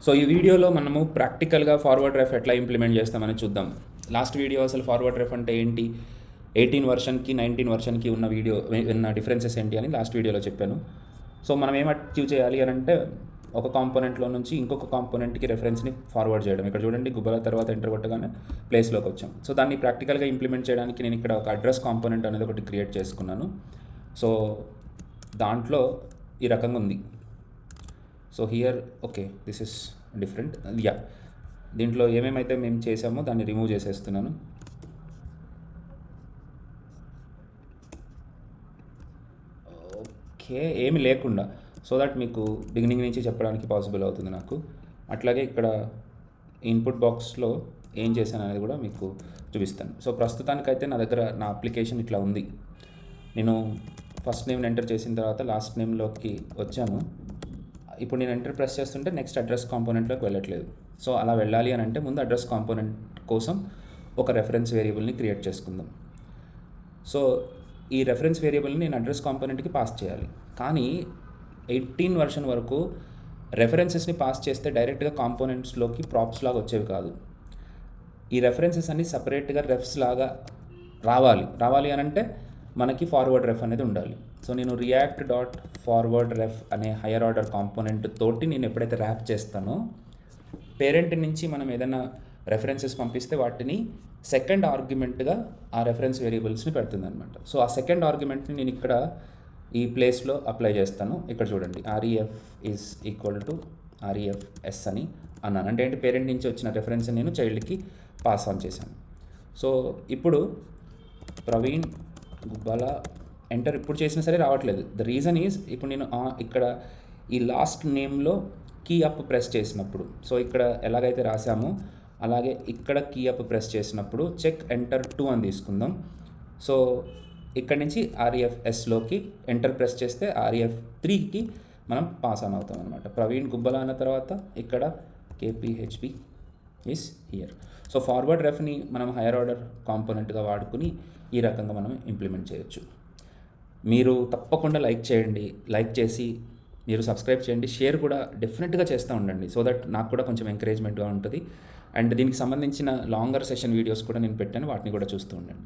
So ఈ వీడియోలో మనము ప్రాక్టికల్గా ఫార్వర్డ్ రెఫ్ ఎట్లా ఇంప్లిమెంట్ చేస్తామని చూద్దాం. లాస్ట్ వీడియో అసలు ఫార్వర్డ్ రెఫ్ అంటే ఏంటి, 18 వర్షన్కి 19 వర్షన్కి ఉన్న డిఫరెన్సెస్ ఏంటి అని లాస్ట్ వీడియోలో చెప్పాను. సో మనం ఏం అచీవ్ చేయాలి అని అంటే, ఒక కాంపోనెంట్లో నుంచి ఇంకొక కాంపోనెంట్కి రెఫరెన్స్ని ఫార్వర్డ్ చేయడం. ఇక్కడ చూడండి, గుబ్బల తర్వాత ఎంటర్ కొట్టగానే ప్లేస్లోకి వచ్చాం. సో దాన్ని ప్రాక్టికల్గా ఇంప్లిమెంట్ చేయడానికి నేను ఇక్కడ ఒక అడ్రస్ కాంపోనెంట్ అనేది ఒకటి క్రియేట్ చేసుకున్నాను. సో దాంట్లో ఈ రకంగా ఉంది. So here okay, this is different. దీంట్లో ఏమేమైతే మేము చేసామో దాన్ని రిమూవ్ చేసేస్తున్నాను. ఓకే, ఏమి లేకుండా, సో దట్ మీకు బిగినింగ్ నుంచి చెప్పడానికి పాసిబుల్ అవుతుంది నాకు. అట్లాగే ఇక్కడ ఇన్పుట్ బాక్స్లో ఏం చేశాను అనేది కూడా మీకు చూపిస్తాను. సో ప్రస్తుతానికైతే నా దగ్గర నా అప్లికేషన్ ఇట్లా ఉంది. నేను ఫస్ట్ నేమ్ని ఎంటర్ చేసిన తర్వాత లాస్ట్ నేమ్లోకి వచ్చాను. ఇప్పుడు నేను ఎంటర్ ప్రెస్ చేస్తుంటే నెక్స్ట్ అడ్రస్ కాంపోనెంట్లోకి వెళ్ళట్లేదు. సో అలా వెళ్ళాలి అని అంటే ముందు అడ్రస్ కాంపోనెంట్ కోసం ఒక రెఫరెన్స్ వేరియబుల్ని క్రియేట్ చేసుకుందాం. సో ఈ రెఫరెన్స్ వేరియబుల్ని నేను అడ్రస్ కాంపోనెంట్కి పాస్ చేయాలి. కానీ 18 వర్షన్ వరకు రెఫరెన్సెస్ని పాస్ చేస్తే డైరెక్ట్గా కాంపోనెంట్స్లోకి ప్రాప్స్ లాగా వచ్చేవి కాదు. ఈ రెఫరెన్సెస్ అన్ని సపరేట్గా రెఫ్స్ లాగా రావాలి అని అంటే మనకి ఫార్వర్డ్ రెఫ్ అనేది ఉండాలి. సో నేను రియాక్ట్ డాట్ ఫార్వర్డ్ రెఫ్ అనే హయ్యర్ ఆర్డర్ కాంపోనెంట్ తోటి నేను ఎప్పుడైతే ర్యాప్ చేస్తానో, పేరెంట్ నుంచి మనం ఏదైనా రెఫరెన్సెస్ పంపిస్తే వాటిని సెకండ్ ఆర్గ్యుమెంట్గా ఆ రెఫరెన్స్ వేరియబుల్స్ని పెడుతుంది అనమాట. సో ఆ సెకండ్ ఆర్గ్యుమెంట్ని నేను ఇక్కడ ఈ ప్లేస్లో అప్లై చేస్తాను. ఇక్కడ చూడండి, REF is equal to REFS అని అన్నాను. అంటే ఏంటి, పేరెంట్ నుంచి వచ్చిన రెఫరెన్స్ నేను చైల్డ్కి పాస్ ఆన్ చేశాను. సో ఇప్పుడు ప్రవీణ్ గుబ్బల ఎంటర్ ఇప్పుడు చేసినా సరే రావట్లేదు. ద రీజన్ ఈజ్, ఇప్పుడు నేను ఇక్కడ ఈ లాస్ట్ నేమ్లో కీ అప్ ప్రెస్ చేసినప్పుడు, సో ఇక్కడ ఎలాగైతే రాసామో అలాగే ఇక్కడ కీ అప్ ప్రెస్ చేసినప్పుడు చెక్ ఎంటర్ 2 అని తీసుకుందాం. సో ఇక్కడ నుంచి REFSలోకి ఎంటర్ ప్రెస్ చేస్తే REF3కి మనం పాస్ ఆన్ అవుతాం అనమాట. ప్రవీణ్ గుబ్బల అన్న తర్వాత ఇక్కడ KPHP is here. So forward రెఫ్ని మనం హైయర్ ఆర్డర్ కాంపోనెంట్గా వాడుకుని ఈ రకంగా మనం ఇంప్లిమెంట్ చేయొచ్చు. మీరు తప్పకుండా లైక్ చేయండి, లైక్ చేసి మీరు సబ్స్క్రైబ్ చేయండి, షేర్ కూడా డెఫినెట్గా చేస్తూ ఉండండి. సో దట్ నాకు కూడా కొంచెం ఎంకరేజ్మెంట్గా ఉంటుంది. అండ్ దీనికి సంబంధించిన లాంగర్ సెషన్ వీడియోస్ కూడా నేను పెట్టాను, వాటిని కూడా చూస్తూ ఉండండి.